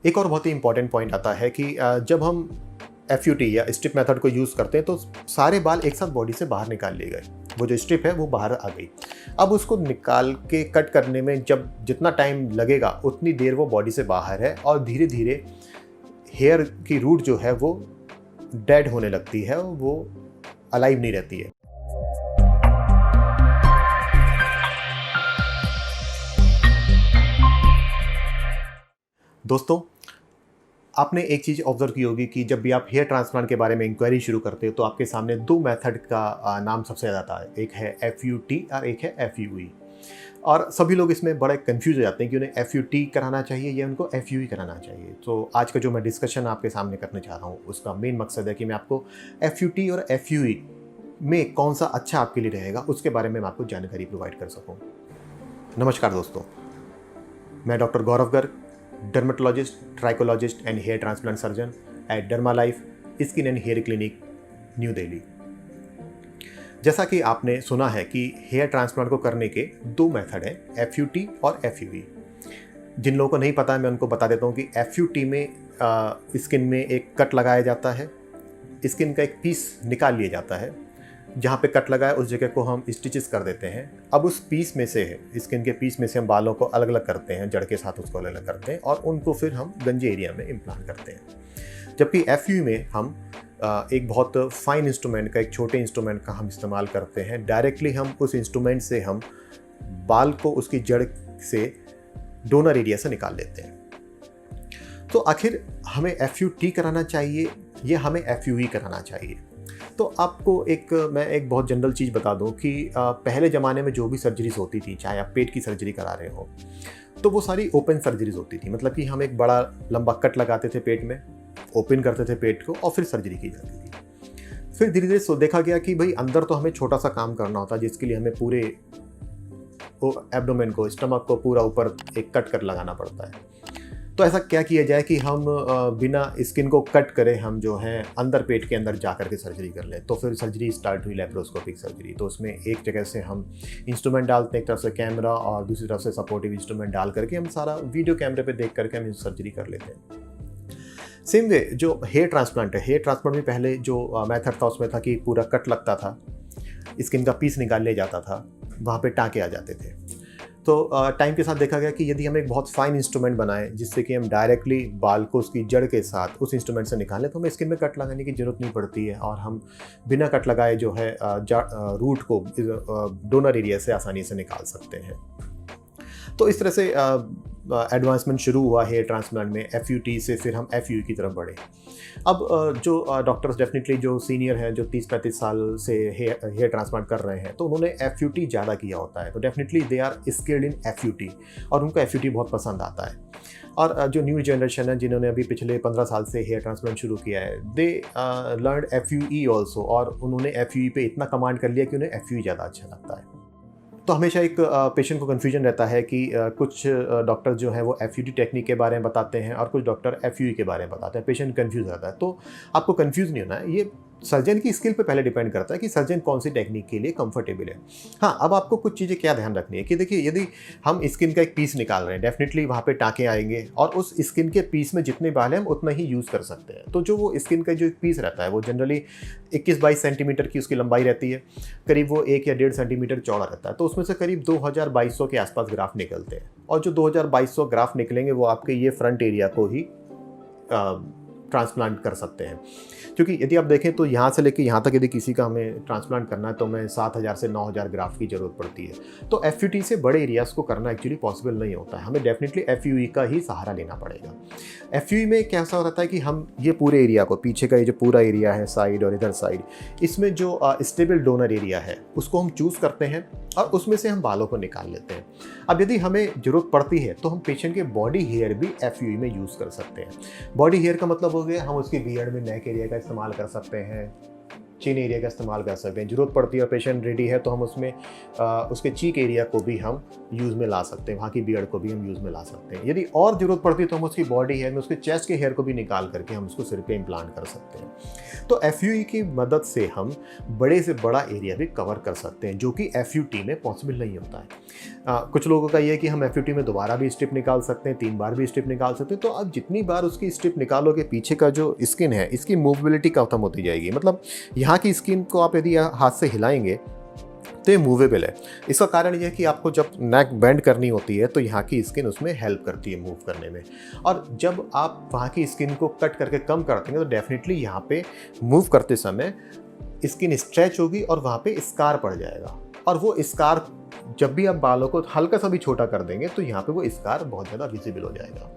एक और बहुत ही इंपॉर्टेंट पॉइंट आता है कि जब हम एफयूटी या स्ट्रिप मेथड को यूज़ करते हैं तो सारे बाल एक साथ बॉडी से बाहर निकाल लिए गए। वो जो स्ट्रिप है वो बाहर आ गई। अब उसको निकाल के कट करने में जब जितना टाइम लगेगा उतनी देर वो बॉडी से बाहर है और धीरे धीरे हेयर की रूट जो है वो डेड होने लगती है, वो अलाइव नहीं रहती है। दोस्तों, आपने एक चीज़ ऑब्जर्व की होगी कि जब भी आप हेयर ट्रांसप्लांट के बारे में इंक्वायरी शुरू करते हो तो आपके सामने दो मेथड का नाम सबसे ज़्यादा आता है। एक है एफयूटी और एक है एफयूई। और सभी लोग इसमें बड़े कंफ्यूज हो जाते हैं कि उन्हें एफयूटी कराना चाहिए या उनको एफयूई कराना चाहिए। तो आज का जो मैं डिस्कशन आपके सामने करने चाह रहा हूँ उसका मेन मकसद है कि मैं आपको एफयूटी और एफयूई में कौन सा अच्छा आपके लिए रहेगा उसके बारे में मैं आपको जानकारी प्रोवाइड कर सकूँ। नमस्कार दोस्तों, मैं doctor Gaurav Garg, dermatologist, trichologist and hair transplant surgeon at Derma Life Skin and Hair Clinic, New Delhi. जैसा कि आपने सुना है कि हेयर ट्रांसप्लांट को करने के दो मेथड हैं, एफयूटी और एफयूई। जिन लोगों को नहीं पता है मैं उनको बता देता हूँ कि एफयूटी में स्किन में एक कट लगाया जाता है, स्किन का एक पीस निकाल लिया जाता है, जहाँ पे कट लगा है उस जगह को हम स्टिचेस कर देते हैं। अब उस पीस में से स्किन के पीस में से हम बालों को अलग अलग करते हैं, जड़ के साथ उसको अलग अलग करते हैं और उनको फिर हम गंजे एरिया में इम्प्लांट करते हैं। जबकि एफयू में हम एक बहुत फाइन इंस्ट्रूमेंट का, एक छोटे इंस्ट्रूमेंट का हम इस्तेमाल करते हैं। डायरेक्टली हम उस इंस्ट्रूमेंट से हम बाल को उसकी जड़ से डोनर एरिया से निकाल लेते हैं। तो आखिर हमें एफयूटी कराना चाहिए या हमें एफयूई कराना चाहिए? तो आपको मैं एक बहुत जनरल चीज़ बता दूं कि पहले ज़माने में जो भी सर्जरीज होती थी, चाहे आप पेट की सर्जरी करा रहे हो, तो वो सारी ओपन सर्जरीज होती थी। मतलब कि हम एक बड़ा लंबा कट लगाते थे पेट में, ओपन करते थे पेट को और फिर सर्जरी की जाती थी। फिर धीरे धीरे देखा गया कि भाई अंदर तो हमें छोटा सा काम करना होता है, जिसके लिए हमें पूरे एब्डोमेन को, स्टमक को पूरा ऊपर एक कट कर लगाना पड़ता है। तो ऐसा क्या किया जाए कि हम बिना स्किन को कट करे हम जो है अंदर पेट के अंदर जा कर के सर्जरी कर लें। तो फिर सर्जरी स्टार्ट हुई, लेप्रोस्कोपिक सर्जरी। तो उसमें एक जगह से हम इंस्ट्रूमेंट डालते हैं, एक तरफ से कैमरा और दूसरी तरफ से सपोर्टिव इंस्ट्रूमेंट डाल करके हम सारा वीडियो कैमरे पे देख करके हम सर्जरी कर लेते हैं। सेम वे जो हेयर ट्रांसप्लांट है, हेयर ट्रांसप्लांट में पहले जो मेथड था उसमें था कि पूरा कट लगता था, स्किन का पीस निकाल लिया जाता था, वहाँ पे टाँके आ जाते थे। तो टाइम के साथ देखा गया कि यदि हम एक बहुत फाइन इंस्ट्रूमेंट बनाएं जिससे कि हम डायरेक्टली बाल को उसकी जड़ के साथ उस इंस्ट्रूमेंट से निकालें तो हमें स्किन में कट लगाने की ज़रूरत नहीं पड़ती है और हम बिना कट लगाए जो है रूट को डोनर एरिया से आसानी से निकाल सकते हैं। तो इस तरह से एडवांसमेंट शुरू हुआ हेयर ट्रांसप्लांट में एफयूटी से, फिर हम एफयूई की तरफ बढ़े। अब जो डॉक्टर्स डेफिनेटली जो सीनियर हैं, जो 30-35 साल से हेयर ट्रांसप्लांट कर रहे हैं, तो उन्होंने एफयूटी ज़्यादा किया होता है। तो definitely they are skilled in FUT और उनको एफयूटी बहुत पसंद आता है। और जो न्यू जनरेशन है जिन्होंने अभी पिछले 15 साल से हेयर ट्रांसप्लांट शुरू किया है, दे लर्न एफयूई ऑल्सो, और उन्होंने एफयूई पे इतना कमांड कर लिया कि उन्हें एफयूई ज़्यादा अच्छा लगता है। तो हमेशा एक पेशेंट को कन्फ्यूजन रहता है कि कुछ डॉक्टर जो हैं वो एफयूटी टेक्निक के बारे में बताते हैं और कुछ डॉक्टर एफयूई के बारे में बताते हैं। पेशेंट कन्फ्यूज रहता है। तो आपको कन्फ्यूज़ नहीं होना है, ये सर्जन की स्किल पे पहले डिपेंड करता है कि सर्जन कौन सी टेक्निक के लिए कंफर्टेबल है। हाँ, अब आपको कुछ चीज़ें क्या ध्यान रखनी है कि देखिए, यदि हम स्किन का एक पीस निकाल रहे हैं, डेफिनेटली वहाँ पे टाँके आएंगे और उस स्किन के पीस में जितने बाल हैं हम उतना ही यूज़ कर सकते हैं। तो जो वो स्किन का जो एक पीस रहता है वो जनरली 21-22 सेंटीमीटर की उसकी लंबाई रहती है, करीब वो 1 या 1.5 सेंटीमीटर चौड़ा रहता है। तो उसमें से करीब 2200 के आसपास ग्राफ निकलते हैं और जो 2200 ग्राफ निकलेंगे वो आपके ये फ्रंट एरिया को ही ट्रांसप्लांट कर सकते हैं। क्योंकि यदि आप देखें तो यहाँ से लेकर यहाँ तक यदि किसी का हमें ट्रांसप्लांट करना है तो हमें 7000 से 9000 ग्राफ की ज़रूरत पड़ती है। तो एफयूटी से बड़े एरियाज़ को करना एक्चुअली पॉसिबल नहीं होता है, हमें डेफिनेटली एफयूई का ही सहारा लेना पड़ेगा। एफयूई में कैसा रहता है कि हम ये पूरे एरिया को, पीछे का ये जो पूरा एरिया है साइड और इधर साइड, इसमें जो स्टेबल डोनर एरिया है उसको हम चूज़ करते हैं और उसमें से हम बालों को निकाल लेते हैं। अब यदि हमें ज़रूरत पड़ती है तो हम पेशेंट के बॉडी हेयर भी एफयूई में यूज़ कर सकते हैं। बॉडी हेयर का मतलब हो गया हम उसकी बियर्ड में नेक एरिया का इस्तेमाल कर सकते हैं, चिन एरिया का इस्तेमाल कर सकते हैं। ज़रूरत पड़ती है और पेशेंट रेडी है तो हम उसमें उसके चीक एरिया को भी हम यूज़ में ला सकते हैं, वहाँ की बियर्ड को भी हम यूज़ में ला सकते हैं। यदि और ज़रूरत पड़ती है तो हम उसकी बॉडी हेयर में उसके चेस्ट के हेयर को भी निकाल करके हम उसको सिर पे इम्प्लांट कर सकते हैं। तो FUE की मदद से हम बड़े से बड़ा एरिया भी कवर कर सकते हैं, जो कि FUT में पॉसिबल नहीं होता है। कुछ लोगों का ये है कि हम FUT में दोबारा भी स्ट्रिप निकाल सकते हैं, 3 बार भी स्ट्रिप निकाल सकते हैं। तो अब जितनी बार उसकी स्ट्रिप निकालोगे, पीछे का जो स्किन है इसकी मूवेबिलिटी खत्म होती जाएगी। मतलब यहाँ की स्किन को आप यदि हाथ से हिलाएंगे तो ये मूवेबल है। इसका कारण यह है कि आपको जब नेक बेंड करनी होती है तो यहाँ की स्किन उसमें हेल्प करती है मूव करने में। और जब आप वहाँ की स्किन को कट करके कम कर देंगे तो डेफिनेटली यहाँ पे मूव करते समय स्किन स्ट्रेच होगी और वहाँ पे स्कार पड़ जाएगा। और वो स्कार जब भी आप बालों को हल्का सा भी छोटा कर देंगे तो यहाँ पे वो स्कार बहुत ज़्यादा विजिबल हो जाएगा।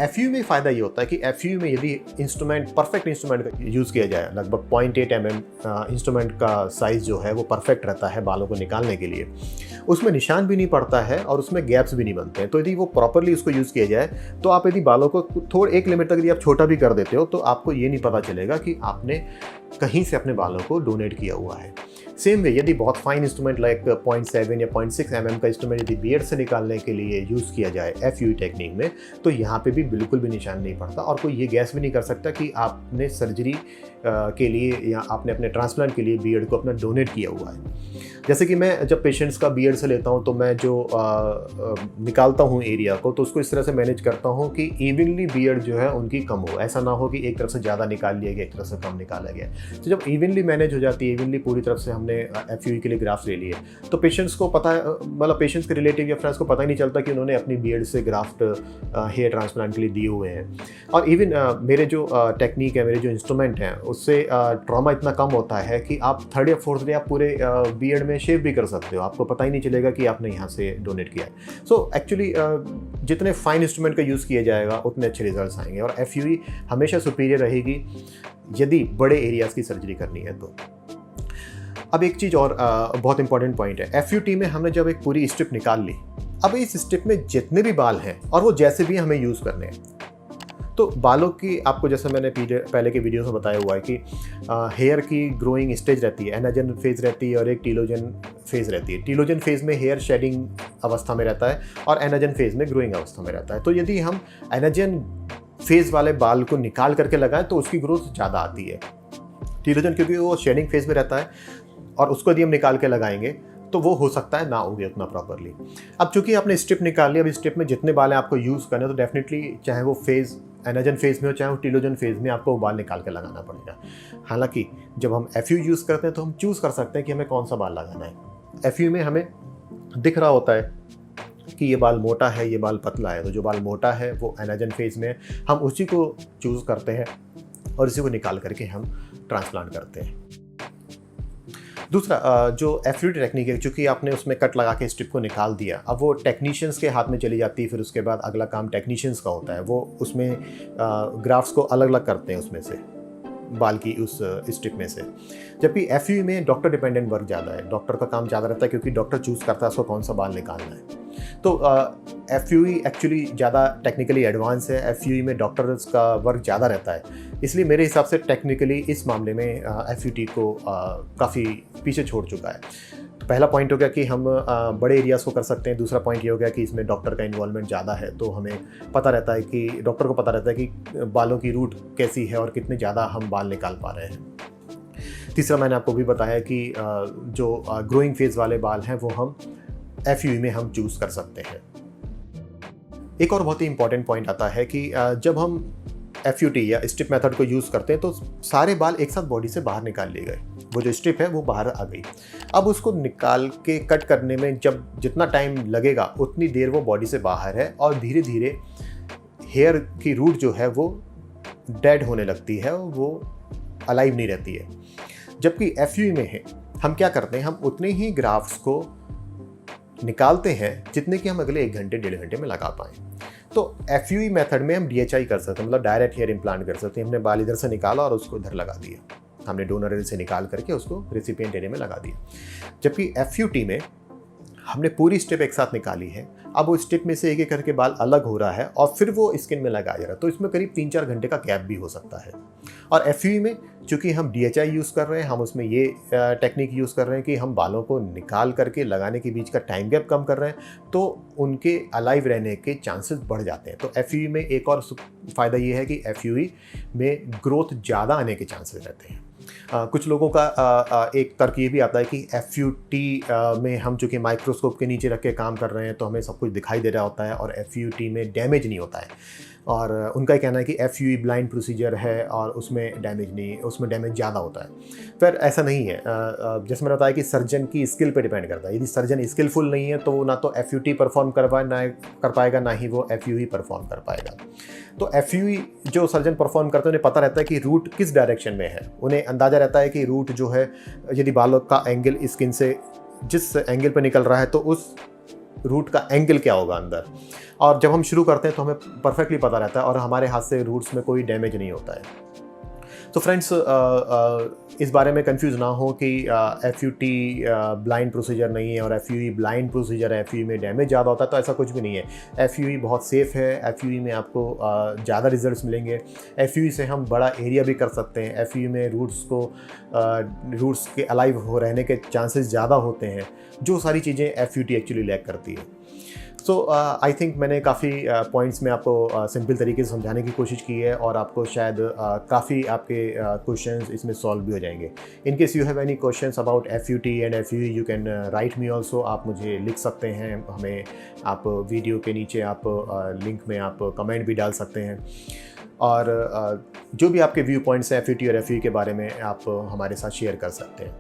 FUE में फ़ायदा ये होता है कि FUE में यदि इंस्ट्रूमेंट परफेक्ट इंस्ट्रूमेंट का यूज़ किया जाए, लगभग 0.8 mm इंस्ट्रूमेंट का साइज़ जो है वो परफेक्ट रहता है बालों को निकालने के लिए, उसमें निशान भी नहीं पड़ता है और उसमें गैप्स भी नहीं बनते हैं। तो यदि वो प्रॉपरली उसको यूज़ किया जाए तो आप यदि बालों को थोड़ा एक लिमिट तक यदि आप छोटा भी कर देते हो तो आपको ये नहीं पता चलेगा कि आपने कहीं से अपने बालों को डोनेट किया हुआ है। सेम वे यदि बहुत फाइन इंस्ट्रूमेंट लाइक 0.7 या 0.6 mm का इंस्ट्रूमेंट यदि बियर्ड से निकालने के लिए यूज़ किया जाए FUE टेक्निक में, तो यहाँ पे भी बिल्कुल भी निशान नहीं पड़ता और कोई ये गैस भी नहीं कर सकता कि आपने सर्जरी के लिए या आपने अपने ट्रांसप्लांट के लिए बियर्ड को अपना डोनेट किया हुआ है। जैसे कि मैं जब पेशेंट्स का बियर्ड से लेता हूँ तो मैं जो निकालता हूँ एरिया को, तो उसको इस तरह से मैनेज करता हूँ कि इवनली बियर्ड जो है उनकी कम हो। ऐसा ना हो कि एक तरफ से ज़्यादा निकाल लिया गया, एक तरफ से कम निकाला गया। तो जब इवनली मैनेज हो जाती है, इवनली पूरी तरफ से हमने FUE के लिए ग्राफ्ट ले लिए, तो पेशेंट्स को पता है, मतलब पेशेंट्स के रिलेटिव या फ्रेंड्स को पता ही नहीं चलता कि उन्होंने अपनी बियर्ड से ग्राफ्ट हेयर ट्रांसप्लांट के लिए दिए हुए हैं। और इवन मेरे जो टेक्निक है, मेरे जो इंस्ट्रूमेंट हैं, उससे ट्रॉमा इतना कम होता है कि आप 3rd या 4th डे आप पूरे बियर्ड में शेव भी कर सकते हो, आपको पता ही नहीं चलेगा कि आपने यहाँ से डोनेट किया है। सो एक्चुअली जितने फाइन इंस्ट्रूमेंट का यूज़ किया जाएगा उतने अच्छे रिजल्ट्स आएंगे और FUE हमेशा सुपीरियर रहेगी यदि बड़े एरियाज़ की सर्जरी करनी है तो। अब एक चीज़ और बहुत इंपॉर्टेंट पॉइंट है, FUT में हमने जब एक पूरी स्ट्रिप निकाल ली, अब इस स्ट्रिप में जितने भी बाल हैं और वो जैसे भी हमें यूज़ करने हैं, तो बालों की आपको जैसे मैंने पहले के वीडियो में बताया हुआ है कि हेयर की ग्रोइंग स्टेज रहती है, एनाजन फेज़ रहती है और एक टीलोजन फेज़ रहती है। टीलोजन फेज़ में हेयर शेडिंग अवस्था में रहता है और एनाजन फेज़ में ग्रोइंग अवस्था में रहता है। तो यदि हम एनाजन फेज़ वाले बाल को निकाल करके लगाएं तो उसकी ग्रोथ ज़्यादा आती है। टीलोजन क्योंकि वो शेडिंग फेज़ में रहता है और उसको यदि हम निकाल के लगाएंगे तो वो हो सकता है ना होगे उतना प्रॉपरली। अब चूंकि आपने स्ट्रिप निकाल लिया, अब स्ट्रिप में जितने बाल हैं आपको यूज़ करने, तो डेफिनेटली चाहे वो फेज़ एनाजन फेज़ में हो चाहे वो टीलोजन फेज़ में, आपको बाल निकाल के लगाना पड़ेगा। हालांकि जब हम FUE यूज़ करते हैं तो हम चूज़ कर सकते हैं कि हमें कौन सा बाल लगाना है। FUE में हमें दिख रहा होता है कि ये बाल मोटा है, ये बाल पतला है, तो जो बाल मोटा है वो एनाजन फेज़ में, हम उसी को चूज़ करते हैं और इसी को निकाल करके हम ट्रांसप्लांट करते हैं। दूसरा जो FUE टेक्निक है, चूँकि आपने उसमें कट लगा के स्ट्रिप को निकाल दिया, अब वो टेक्नीशियंस के हाथ में चली जाती है। फिर उसके बाद अगला काम टेक्नीशियंस का होता है, वो उसमें ग्राफ्ट्स को अलग अलग करते हैं उसमें से, बाल की उस स्ट्रिप में से। जबकि FUE में डॉक्टर डिपेंडेंट वर्क ज़्यादा है, डॉक्टर का काम ज़्यादा रहता है क्योंकि डॉक्टर चूज़ करता है उसको कौन सा बाल निकालना है। तो FUE एक्चुअली ज़्यादा टेक्निकली एडवांस है, FUE में डॉक्टर्स का वर्क ज़्यादा रहता है, इसलिए मेरे हिसाब से टेक्निकली इस मामले में FUT को काफ़ी पीछे छोड़ चुका है। तो पहला पॉइंट हो गया कि हम बड़े एरियाज़ को कर सकते हैं। दूसरा पॉइंट ये हो गया कि इसमें डॉक्टर का इन्वॉल्वमेंट ज़्यादा है, तो हमें पता रहता है कि डॉक्टर को पता रहता है कि बालों की रूट कैसी है और कितने ज़्यादा हम बाल निकाल पा रहे हैं। तीसरा मैंने आपको भी बताया कि जो ग्रोइंग फेज़ वाले बाल हैं वो हम FUE में हम चूज़ कर सकते हैं। एक और बहुत ही इंपॉर्टेंट पॉइंट आता है कि जब हम FUT या स्ट्रिप मेथड को यूज़ करते हैं तो सारे बाल एक साथ बॉडी से बाहर निकाल लिए गए, वो जो स्ट्रिप है वो बाहर आ गई। अब उसको निकाल के कट करने में जब जितना टाइम लगेगा उतनी देर वो बॉडी से बाहर है और धीरे धीरे हेयर की रूट जो है वो डेड होने लगती है, वो अलाइव नहीं रहती है। जबकि FUE में है, हम क्या करते हैं, हम उतने ही ग्राफ्ट्स को निकालते हैं जितने कि हम अगले 1 घंटे 1.5 घंटे में लगा पाएँ। तो FUE मेथड में हम DHI कर सकते हैं, मतलब डायरेक्ट हेयर इम्प्लांट कर सकते हैं। हमने बाल इधर से निकाला और उसको इधर लगा दिया, हमने डोनर एरिया से निकाल करके उसको रेसिपिएंट एरिया में लगा दिया। जबकि FUT में हमने पूरी स्टेप एक साथ निकाली है। अब वो स्टेप में से एक-एक करके बाल अलग हो रहा है और फिर वो स्किन में लगाया जा रहा है। तो इसमें करीब 3-4 घंटे का गैप भी हो सकता है। और एफयूई में चूँकि हम डीएचआई यूज़ कर रहे हैं, हम उसमें ये टेक्निक यूज़ कर रहे हैं कि हम बालों को निकाल करके लगाने के बीच का टाइम गैप कम कर रहे हैं, तो उनके अलाइव रहने के चांसेस बढ़ जाते हैं। तो एफयूई में एक और फ़ायदा ये है कि एफयूई में ग्रोथ ज़्यादा आने के चांसेस रहते हैं। कुछ लोगों का एक तर्क ये भी आता है कि एफयूटी में हम चूँकि माइक्रोस्कोप के नीचे रख के काम कर रहे हैं तो हमें सब कुछ दिखाई दे रहा होता है और एफयूटी में डैमेज नहीं होता है। और उनका ये कहना है कि एफयूई ब्लाइंड प्रोसीजर है और उसमें डैमेज नहीं, उसमें डैमेज ज़्यादा होता है। फिर ऐसा नहीं है। जैसे मैंने बताया कि सर्जन की स्किल पे डिपेंड करता है। यदि सर्जन स्किलफुल नहीं है तो वो ना तो एफयूटी परफॉर्म कर पाएगा, ना ही वो एफयूई परफॉर्म कर पाएगा। तो एफयूई जो सर्जन परफॉर्म करते हैं उन्हें पता रहता है कि रूट किस डायरेक्शन में है। उन्हें अंदाज़ा रहता है कि रूट जो है, यदि बालों का एंगल स्किन से जिस एंगल पर निकल रहा है तो उस रूट का एंगल क्या होगा अंदर। और जब हम शुरू करते हैं तो हमें परफेक्टली पता रहता है और हमारे हाथ से रूट्स में कोई डैमेज नहीं होता है। तो फ्रेंड्स, इस बारे में कंफ्यूज ना हो कि एफयूटी ब्लाइंड प्रोसीजर नहीं है और एफयूई ब्लाइंड प्रोसीजर है, एफयूई में डैमेज ज़्यादा होता है, तो ऐसा कुछ भी नहीं है। एफयूई बहुत सेफ़ है। एफयूई में आपको ज़्यादा रिजल्ट्स मिलेंगे। एफयूई से हम बड़ा एरिया भी कर सकते हैं। एफयूई में रूट्स के अलाइव हो रहने के चांसेस ज़्यादा होते हैं। जो सारी चीज़ें एफयूटी एक्चुअली लैक करती है। सो आई थिंक मैंने काफ़ी पॉइंट्स में आपको सिंपल तरीके से समझाने की कोशिश की है और आपको शायद काफ़ी आपके क्वेश्चंस इसमें सॉल्व भी हो जाएंगे। In case you have any questions about FUT and FUE, you can write me also. आप मुझे लिख सकते हैं, हमें आप वीडियो के नीचे आप लिंक में आप कमेंट भी डाल सकते हैं। और जो भी आपके व्यू पॉइंट्स हैं एफयूटी और एफयूई के बारे में, आप हमारे साथ शेयर कर सकते हैं।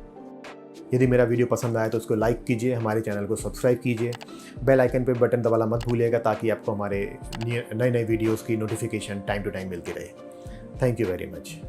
यदि मेरा वीडियो पसंद आए तो उसको लाइक कीजिए, हमारे चैनल को सब्सक्राइब कीजिए, बेल आइकन पे बटन दबाना मत भूलिएगा ताकि आपको हमारे नए नए वीडियोस की नोटिफिकेशन टाइम टू टाइम मिलती रहे। Thank you very much.